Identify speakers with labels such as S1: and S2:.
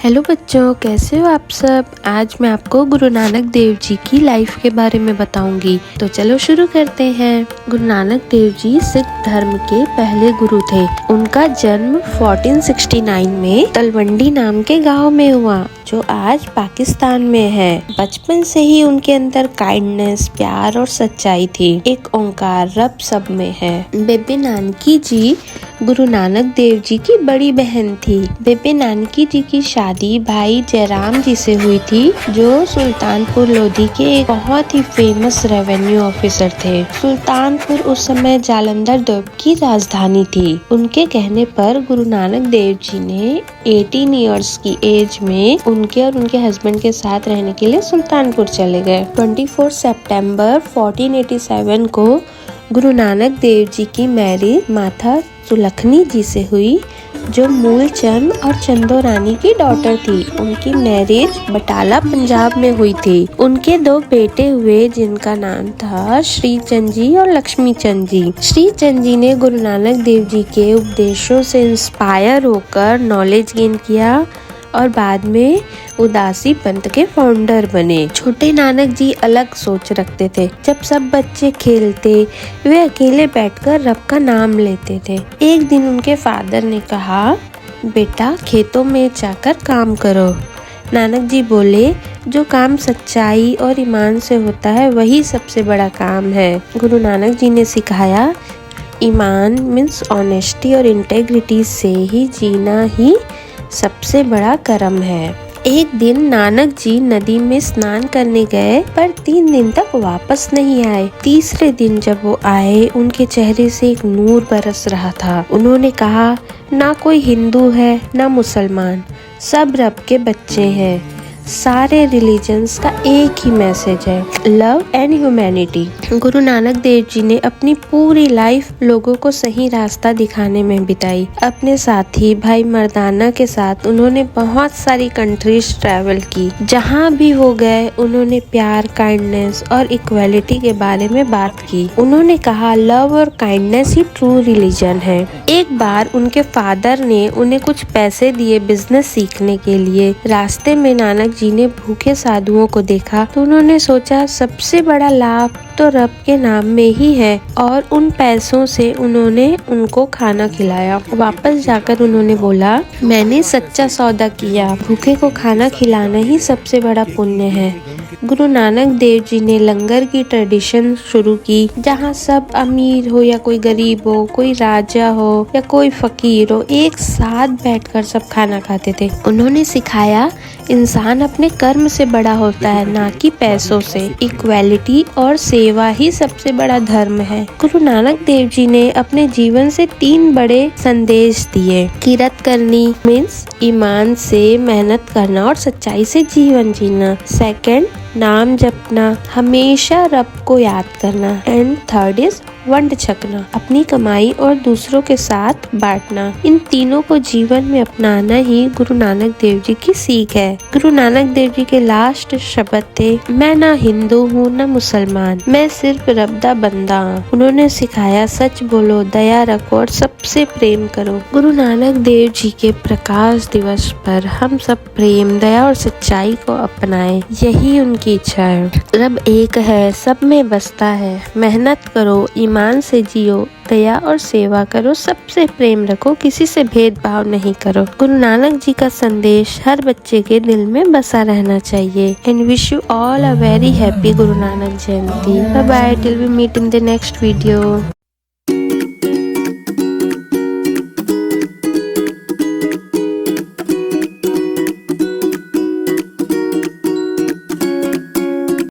S1: Hello बच्चों, कैसे हो आप सब। आज मैं आपको गुरु नानक देव जी की लाइफ के बारे में बताऊंगी। तो चलो शुरू करते हैं। गुरु नानक देव जी सिख धर्म के पहले गुरु थे। उनका जन्म 1469 में तलवंडी नाम के गांव में हुआ, जो आज पाकिस्तान में है। बचपन से ही उनके अंदर काइंडनेस, प्यार और सच्चाई थी। एक ओंकार रब सब में है। बेबे नानकी जी गुरु नानक देव जी की बड़ी बहन थी। बेबे नानकी जी की शादी भाई जयराम जी से हुई थी, जो सुल्तानपुर लोधी के एक बहुत ही फेमस रेवेन्यू ऑफिसर थे। सुल्तानपुर उस समय जालंधर द्वीप की राजधानी थी। उनके कहने पर गुरु नानक देव जी ने 18 इयर्स की एज में उनके और उनके हस्बैंड के साथ रहने के लिए सुल्तानपुर चले गए। 24 सितंबर 1487 को गुरु नानक देव जी की मैरिज माता सुलखनी जी से हुई, जो मूलचंद और चंदो रानी की डॉटर थी। उनकी मैरिज बटाला पंजाब में हुई थी। उनके 2 बेटे हुए, जिनका नाम था श्री चंद जी और लक्ष्मी चंद जी। श्री चंद जी ने गुरु नानक देव जी के उपदेशों से इंस्पायर होकर नॉलेज गेन किया और बाद में उदासी पंथ के फाउंडर बने। छोटे नानक जी अलग सोच रखते थे। जब सब बच्चे खेलते, वे अकेले बैठकर रब का नाम लेते थे। एक दिन उनके फादर ने कहा, बेटा खेतों में जाकर काम करो। नानक जी बोले, जो काम सच्चाई और ईमान से होता है वही सबसे बड़ा काम है। गुरु नानक जी ने सिखाया, ईमान मीन्स ऑनेस्टी और इंटेग्रिटी से ही जीना ही सबसे बड़ा कर्म है। एक दिन नानक जी नदी में स्नान करने गए, पर 3 दिन तक वापस नहीं आए। तीसरे दिन जब वो आए, उनके चेहरे से एक नूर बरस रहा था। उन्होंने कहा, ना कोई हिंदू है ना मुसलमान, सब रब के बच्चे हैं। सारे रिलीजन्स का एक ही मैसेज है, love and humanity. Guru Nanak Dev ji ने अपनी पूरी लाइफ लोगों को सही रास्ता दिखाने में बिताई। अपने साथी भाई मर्दाना के साथ उन्होंने बहुत सारी कंट्रीज ट्रैवल की। जहाँ भी वो गए, उन्होंने प्यार, काइंडनेस और इक्वालिटी के बारे में बात की। उन्होंने कहा, लव और काइंडनेस ही ट्रू रिलीजन है। एक बार उनके फादर ने उन्हें कुछ पैसे दिए बिजनेस सीखने के लिए। रास्ते में नानक जी ने भूखे साधुओं को देखा, तो उन्होंने सोचा सबसे बड़ा लाभ तो रब के नाम में ही है, और उन पैसों से उन्होंने उनको खाना खिलाया। वापस जाकर उन्होंने बोला, मैंने सच्चा सौदा किया। भूखे को खाना खिलाना ही सबसे बड़ा पुण्य है। गुरु नानक देव जी ने लंगर की ट्रेडिशन शुरू की, जहाँ सब अमीर हो या कोई गरीब हो, कोई राजा हो या कोई फकीर हो, एक साथ बैठकर सब खाना खाते थे। उन्होंने सिखाया, इंसान अपने कर्म से बड़ा होता है, ना कि पैसों से। इक्वालिटी और सेवा ही सबसे बड़ा धर्म है। गुरु नानक देव जी ने अपने जीवन से 3 बड़े संदेश दिए। किरत करनी मीन्स ईमान से मेहनत करना और सच्चाई से जीवन जीना। सेकंड, नाम जपना, हमेशा रब को याद करना। एंड थर्ड इज वंड छकना, अपनी कमाई और दूसरों के साथ बांटना। इन तीनों को जीवन में अपनाना ही गुरु नानक देव जी की सीख है। गुरु नानक देव जी के लास्ट शब्द थे, मैं ना हिंदू हूँ ना मुसलमान, मैं सिर्फ रब दा बंदा हूँ। उन्होंने सिखाया, सच बोलो, दया रखो और सबसे प्रेम करो। गुरु नानक देव जी के प्रकाश दिवस पर हम सब प्रेम, दया और सच्चाई को अपनाएं, यही उनकी इच्छा है। रब एक है, सब में बसता है। मेहनत करो, ईमान से जियो, दया और सेवा करो, सबसे प्रेम रखो, किसी से भेदभाव नहीं करो। गुरु नानक जी का संदेश हर बच्चे के दिल में बसा रहना चाहिए। And wish you all a very happy Guru Nanak Jayanti. Bye bye, till we meet in the next video.